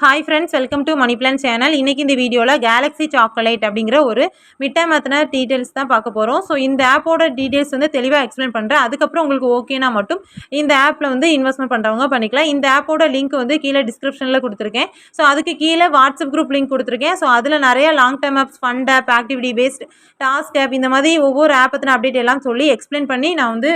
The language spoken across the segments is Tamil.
Hi friends, welcome to money plan channel. இன்றைக்கி இந்த வீடியோவில் கேலக்ஸி சாக்லேட் அப்படிங்கிற ஒரு மிட்டாய் மாற்றின டீட்டெயில்ஸ் தான் பார்க்க போகிறோம். ஸோ இந்த ஆப்போட டீட்டெயில்ஸ் வந்து தெளிவாக எக்ஸ்பிளைன் பண்ணுறேன். அதுக்கப்புறம் உங்களுக்கு ஓகேனா மட்டும் இந்த ஆப்பில் வந்து இன்வெஸ்ட்மெண்ட் பண்ணுறவங்க பண்ணிக்கலாம். இந்த ஆப்போட லிங்க் வந்து கீழே டிஸ்கிரிப்ஷனில் கொடுத்துருக்கேன். ஸோ அதுக்கு கீழே வாட்ஸ்அப் குரூப் லிங்க் கொடுத்துருக்கேன். ஸோ அதில் நிறைய long term apps, fund app, activity based, task app, இந்த மாதிரி ஒவ்வொரு ஆப் பற்றின அப்டேட் எல்லாம் சொல்லி எக்ஸ்பிளைன் பண்ணி நான் வந்து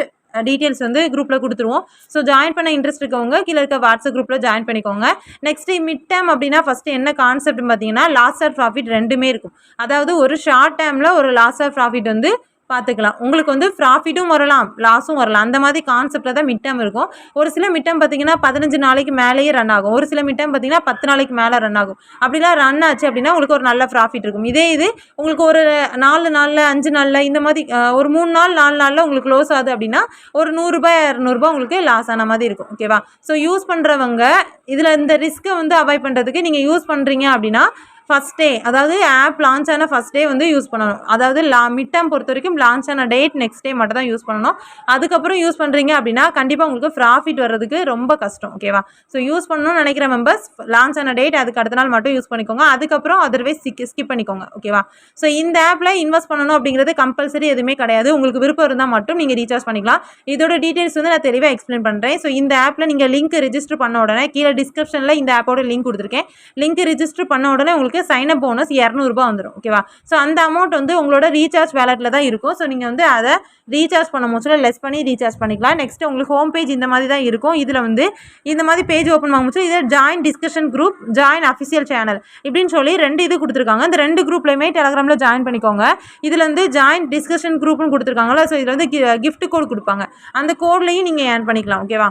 டீட்டெயில்ஸ் வந்து குரூப்பில் கொடுத்துருவோம். ஸோ ஜாயின் பண்ண இன்ட்ரெஸ்ட் இருக்கவங்க கீழே இருக்க வாட்ஸ்அப் குரூப்பில் ஜாயின் பண்ணிக்கோங்க. நெக்ஸ்ட் மிட் டேர்ம் அப்படின்னா ஃபஸ்ட்டு என்ன கான்செப்ட்னு பார்த்தீங்கன்னா லாஸ் ஆர் ப்ராஃபிட் ரெண்டுமே இருக்கும். அதாவது ஒரு ஷார்ட் டேர்மில் ஒரு லாஸ் ஆர் ப்ராஃபிட் வந்து பார்த்துக்கலாம். உங்களுக்கு வந்து ப்ராஃபிட்டும் வரலாம், லாஸும் வரலாம். அந்த மாதிரி கான்செப்டில் தான் மிட் டேர்ம் இருக்கும். ஒரு சில மிட் டேர்ம் பார்த்தீங்கன்னா 15 நாளைக்கு மேலேயே ரன் ஆகும். ஒரு சில மிட் டேர்ம் பார்த்தீங்கன்னா 10 நாளைக்கு மேலே ரன் ஆகும். அப்படிலாம் ரன் ஆச்சு அப்படின்னா உங்களுக்கு ஒரு நல்ல ப்ராஃபிட் இருக்கும். இது உங்களுக்கு ஒரு 4 நாளில் 5 நாளில் இந்த மாதிரி ஒரு 3 நாள் 4 நாளில் உங்களுக்கு க்ளோஸ் ஆகுது அப்படின்னா ஒரு ₹100 200 உங்களுக்கு லாஸ் ஆன மாதிரி இருக்கும். ஓகேவா? ஸோ யூஸ் பண்ணுறவங்க இதில் இந்த ரிஸ்க்கை வந்து அவாய்ட் பண்ணுறதுக்கு நீங்கள் யூஸ் பண்ணுறீங்க அப்படின்னா ஃபஸ்ட் டே, அதாவது ஆப் லான்ச் ஆன ஃபஸ்ட் டே வந்து யூஸ் பண்ணணும். அதாவது மிட் டேர்ம் பொறுத்த வரைக்கும் லான்ச் ஆன டேட் நெக்ஸ்ட் டே மட்டும் தான் யூஸ் பண்ணணும். அதுக்கப்புறம் யூஸ் பண்ணுறீங்க அப்படின்னா கண்டிப்பாக உங்களுக்கு ப்ராஃபிட் வர்றதுக்கு ரொம்ப கஷ்டம். ஓகேவா? ஸோ யூஸ் பண்ணணும்னு நினைக்கிற மெம்பர்ஸ் லான்ச் ஆன டேட் அதுக்கு அடுத்த நாள் மட்டும் யூஸ் பண்ணிக்கோங்க. அதுக்கப்புறம் அதர்வைஸ் ஸ்கிப் பண்ணிக்கோங்க. ஓகேவா? ஸோ இந்த ஆப்பில் இன்வெஸ்ட் பண்ணணும் அப்படிங்கிறது கம்பல்சரி எதுவுமே கிடையாது. உங்களுக்கு விருப்பம் இருந்தால் மட்டும் நீங்கள் ரீசார்ஜ் பண்ணிக்கலாம். இதோட டீட்டெயில்ஸ் வந்து நான் தெளிவாக எக்ஸ்பிளைன் பண்ணுறேன். ஸோ இந்த ஆப்பில் நீங்கள் லிங்க் ரிஜிஸ்டர் பண்ண உடனே கீழே டிஸ்கிரிப்ஷனில் இந்த ஆப்போட லிங்க் கொடுத்துருக்கேன். லிங்க் ரிஜிஸ்டர் பண்ண உடனே உங்களுக்கு சைன் அப் போனஸ் ₹200 வந்துடும். ஓகேவா? ஸோ அந்த அமௌண்ட் வந்து உங்களோட ரீசார்ஜ் வேலெட்டில் தான் இருக்கும். ஸோ நீங்கள் வந்து அதை ரீசார்ஜ் பண்ண முடிச்சுல லெஸ் பண்ணி ரீசார்ஜ் பண்ணிக்கலாம். நெக்ஸ்ட் உங்களுக்கு ஹோம் பேஜ் இந்த மாதிரி தான் இருக்கும். இதில் வந்து இந்த மாதிரி பேஜ் ஓப்பன் பண்ண முடிச்சு இதில் join discussion group, join official channel இப்படின்னு சொல்லி 2 இது கொடுத்துருக்காங்க. இந்த 2 குரூப்லையுமே டெலகிராமில் ஜாயின் பண்ணிக்கோங்க. இதில் வந்து ஜாயின் டிஸ்கஷன் குரூப்னு கொடுத்துருக்காங்களா? ஸோ இதில் வந்து கிஃப்ட் கோட் கொடுப்பாங்க. அந்த கோட்லையும் நீங்கள் ஏர்ன் பண்ணிக்கலாம். ஓகேவா?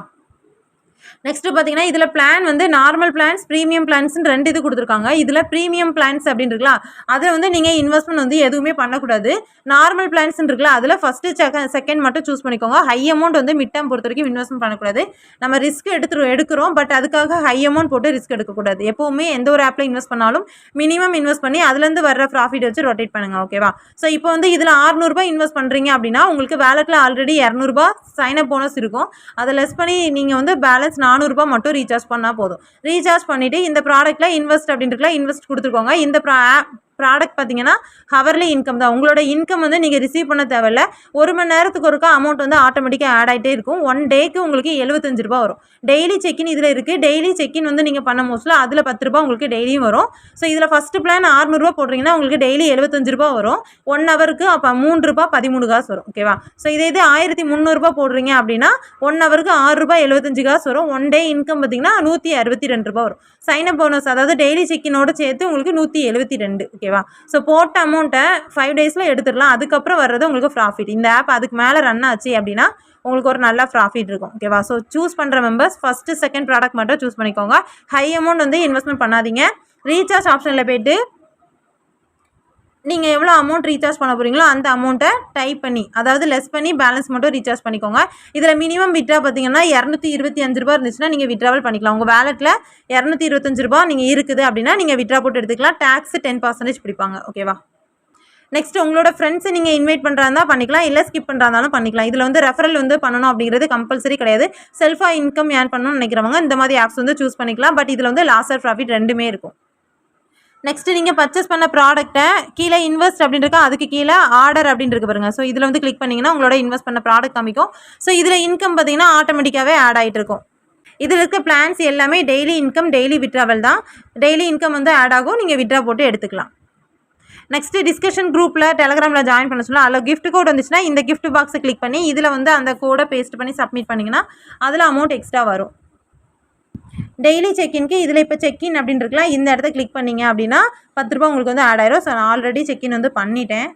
நெக்ஸ்ட்டு பார்த்தீங்கன்னா இதில் பிளான் வந்து நார்மல் பிளான்ஸ், ப்ரீமியம் பிளான்ஸ்னு 2 இது கொடுத்துருக்காங்க. இதில் ப்ரீமியம் பிளான்ஸ் அப்படின்னு இருக்கலாம், அதில் வந்து நீங்கள் இன்வெஸ்ட்மெண்ட் வந்து எதுவுமே பண்ணக்கூடாது. நார்மல் பிளான்ஸ்னு இருக்கலாம், அதில் ஃபஸ்ட்டு செகண்ட் மட்டும் சூஸ் பண்ணிக்கோங்க. ஹை அமௌண்ட் வந்து மிட் டேர்ம் பொறுத்த வரைக்கும் இன்வெஸ்ட்மெண்ட் பண்ணக்கூடாது. நம்ம ரிஸ்க் எடுக்கிறோம், பட் அதுக்காக ஹை அமௌண்ட் போட்டு ரிஸ்க் எடுக்கக்கூடாது. எப்போவுமே எந்த ஒரு ஆப்பில் இன்வெஸ்ட் பண்ணாலும் மினிமம் இன்வெஸ்ட் பண்ணி அதுலேருந்து வர்ற ப்ராஃபிட் வச்சு ரொட்டேட் பண்ணுங்கள். ஓகேவா? ஸோ இப்போ வந்து இதில் ₹600 இன்வெஸ்ட் பண்ணுறீங்க அப்படின்னா உங்களுக்கு வேலெட்டில் ஆல்ரெடி ₹200 சைன் அப் போனஸ் இருக்கும். அதை லெஸ் பண்ணி நீங்கள் வந்து பேலன்ஸ் ₹400 மட்டும் ரீசார்ஜ் பண்ணால் போதும். ரீசார்ஜ் பண்ணிவிட்டு இந்த ப்ராடக்ட்டில் இன்வெஸ்ட் அப்படின்றதுல இன்வெஸ்ட் கொடுத்துருக்கோங்க. இந்த ப்ராடக்ட் பார்த்தீங்கன்னா ஹவர்லி இன்கம் தான். உங்களோட இன்கம் வந்து நீங்கள் ரிசீவ் பண்ண தேவையில்ல. 1 மணி நேரத்துக்கு ஒருக்கா அமௌண்ட் வந்து ஆட்டோமேட்டிக்காக ஆட் ஆகிட்டே இருக்கும். 1 டேக்கு உங்களுக்கு ₹75 வரும். டெய்லி செக்இன் இதில் இருக்குது. டெய்லி செக்இன் வந்து நீங்கள் பண்ண மோஸ்ட்ல அதில் ₹10 உங்களுக்கு டெய்லியும் வரும். ஸோ இதில் ஃபஸ்ட்டு பிளான் ₹600 போடுறீங்கன்னா உங்களுக்கு டெய்லி ₹75 வரும். 1 ஹவருக்கு அப்போ ₹3.13 வரும். ஓகேவா? ஸோ இதே ₹1300 போடுறீங்க அப்படின்னா 1 ஹவருக்கு ₹6.75 வரும். 1 டே இன்கம் பார்த்தீங்கன்னா ₹162 வரும். சைன் அப் போனஸ் அதாவது டெய்லி செக்இனோட சேர்த்து உங்களுக்கு 172. ஓகேவா? ஸோ போட்ட அமௌண்ட்டை 5 டேஸில் எடுத்துடலாம். அதுக்கப்புறம் வர்றது உங்களுக்கு ப்ராஃபிட். இந்த ஆப் அதுக்கு மேலே ரன் ஆச்சு அப்படின்னா உங்களுக்கு ஒரு நல்ல ப்ராஃபிட் இருக்கும். ஓகேவா? ஸோ சூஸ் பண்ணுற மெம்பர்ஸ் ஃபஸ்ட்டு செகண்ட் ப்ராடக்ட் மட்டும் சூஸ் பண்ணிக்கோங்க. ஹை அமௌண்ட் வந்து இன்வெஸ்ட்மெண்ட் பண்ணாதீங்க. ரீசார்ஜ் ஆப்ஷனில் போய்ட்டு நீங்கள் எவ்வளோ அமௌண்ட் ரீசார்ஜ் பண்ண போகிறீங்களோ அந்த அமௌண்ட்டை டைப் பண்ணி, அதாவது லெஸ் பண்ணி பேலன்ஸ் மட்டும் ரீசார்ஜ் பண்ணிக்கோங்க. இதில் மினிமம் விட்ரா பார்த்தீங்கன்னா ₹225 இருந்துச்சுன்னா நீங்கள் விட்ராவல் பண்ணிக்கலாம். உங்கள் வேலெட்டில் ₹225 நீங்கள் இருக்குது அப்படின்னா நீங்கள் விட்ரா போட்டு எடுத்துக்கலாம். டேக்ஸ் 10% பிடிப்பாங்க. ஓகேவா? நெக்ஸ்ட் உங்களோட ஃப்ரெண்ட்ஸை நீங்கள் இன்வைட் பண்ணுறாருந்தா பண்ணிக்கலாம், இல்லை ஸ்கிப் பண்ணுறாருந்தாலும் பண்ணிக்கலாம். இதில் வந்து ரெஃபரல் வந்து பண்ணணும் அப்படிங்கிறது கம்பல்சரி கிடையாது. செல்ஃபாக இன்கம் ஏர்ன் பண்ணணும்னு நினைக்கிறவங்க இந்த மாதிரி ஆப்ஸ் வந்து சூஸ் பண்ணிக்கலாம். பட் இதில் வந்து லாஸ் ஆர் ப்ராஃபிட் ரெண்டுமே இருக்கும். நெக்ஸ்ட்டு நீங்கள் பர்ச்சேஸ் பண்ண ப்ராடக்ட்டை கீழே இன்வெஸ்ட் அப்படின்றக்கா அதுக்கு கீழே ஆர்டர் அப்படின்னு இருக்கு பாருங்கள். ஸோ இதில் வந்து கிளிக் பண்ணிங்கன்னா உங்களோட இன்வெஸ்ட் பண்ண ப்ராடக்ட் காமிக்கும். ஸோ இதில் இன்கம் பார்த்தீங்கன்னா ஆட்டோமேட்டிக்காகவே ஆட் ஆகிட்டு இருக்கும். இதில் இருக்க பிளான்ஸ் எல்லாமே டெய்லி இன்கம், டெய்லி விட்ராவல் தான். டெய்லி இன்கம் வந்து ஆட் ஆகும், நீங்கள் விட்ரா போட்டு எடுத்துக்கலாம். நெக்ஸ்ட்டு டிஸ்கஷன் குரூப்பில் டெலகிராமில் ஜாயின் பண்ண சொல்லலாம். அதில் கிஃப்ட் கோட் வந்துச்சுன்னா இந்த கிஃப்ட் பாக்ஸை கிளிக் பண்ணி இதில் வந்து அந்த கோடை பேஸ்ட் பண்ணி சப்மிட் பண்ணிங்கன்னா அதில் அமௌண்ட் எக்ஸ்ட்ரா வரும். டெய்லி செக்இன்க்கு இதில் இப்போ செக்இன் அப்படின்னு இருக்கலாம், இந்த இடத்த கிளிக் பண்ணிங்க அப்படின்னா ₹10 உங்களுக்கு வந்து ஆட் ஆயிரும். ஸோ நான் ஆல்ரெடி செக்இன் வந்து பண்ணிட்டேன்.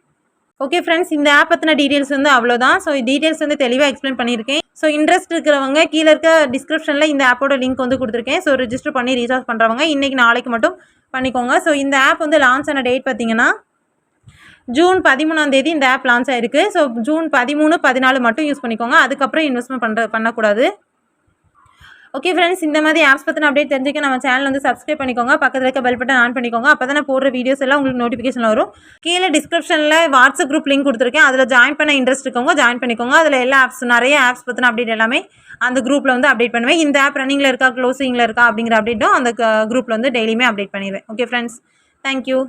ஓகே ஃப்ரெண்ட்ஸ், இந்த ஆப் பற்றின டீட்டெயில்ஸ் வந்து அவ்வளோதான். ஸோ டீட்டெயில்ஸ் வந்து தெளிவாக எக்ஸ்பிளைன் பண்ணியிருக்கேன். ஸோ இன்ட்ரெஸ்ட் இருக்கிறவங்க கீழே இருக்க டிஸ்கிரிப்ஷனில் இந்த ஆப்போட லிங்க் வந்து கொடுத்துருக்கேன். ஸோ ரிஜிஸ்டர் பண்ணி ரீசார்ஜ் பண்ணுறவங்க இன்றைக்கி நாளைக்கு மட்டும் பண்ணிக்கோங்க. ஸோ இந்த ஆப் வந்து லான்ச் ஆன டேட் பார்த்தீங்கன்னா ஜூன் 13 இந்த ஆப் லான்ச் ஆகிருக்கு. ஸோ ஜூன் 13, 14 மட்டும் யூஸ் பண்ணிக்கோங்க. அதுக்கப்புறம் இன்வெஸ்ட்மெண்ட் பண்ணக்கூடாது. ஓகே ஃப்ரெண்ட்ஸ், இந்த மாதிரி ஆப்ஸ் பற்றின அப்டேட் தெரிஞ்சுக்க நம்ம சேனல் வந்து சப்ஸ்கிரைப் பண்ணிக்கோங்க. பக்கத்தில் இருக்க பெல் பட்டன் ஆன் பண்ணிக்கோங்க. அப்போ தான் நான் போடுற வீடியோஸ் எல்லாம் உங்களுக்கு நோட்டிஃபிகேஷன் வரும். கீழே டிஸ்கிரிப்ஷனில் வாட்ஸ்அப் குரூப் லிங்க் கொடுத்துருக்கேன். அதில் ஜாயின் பண்ண இன்ட்ரெஸ்ட் இருக்கவங்க ஜாயின் பண்ணிக்கோங்க. அதில் எல்லா ஆப்ஸ் நிறைய ஆப்ஸ் பற்றின அப்டேட் எல்லாமே அந்த குரூப்பில் வந்து அப்டேட் பண்ணுவேன். இந்த ஆப் ரன்னிங்கில் இருக்கா க்ளோசிங்கில் இருக்கா அப்படிங்கிற அப்டேட்டும் அந்த குரூப்பில் வந்து டெய்லியுமே அப்டேட் பண்ணிடுவேன். Okay friends, thank you.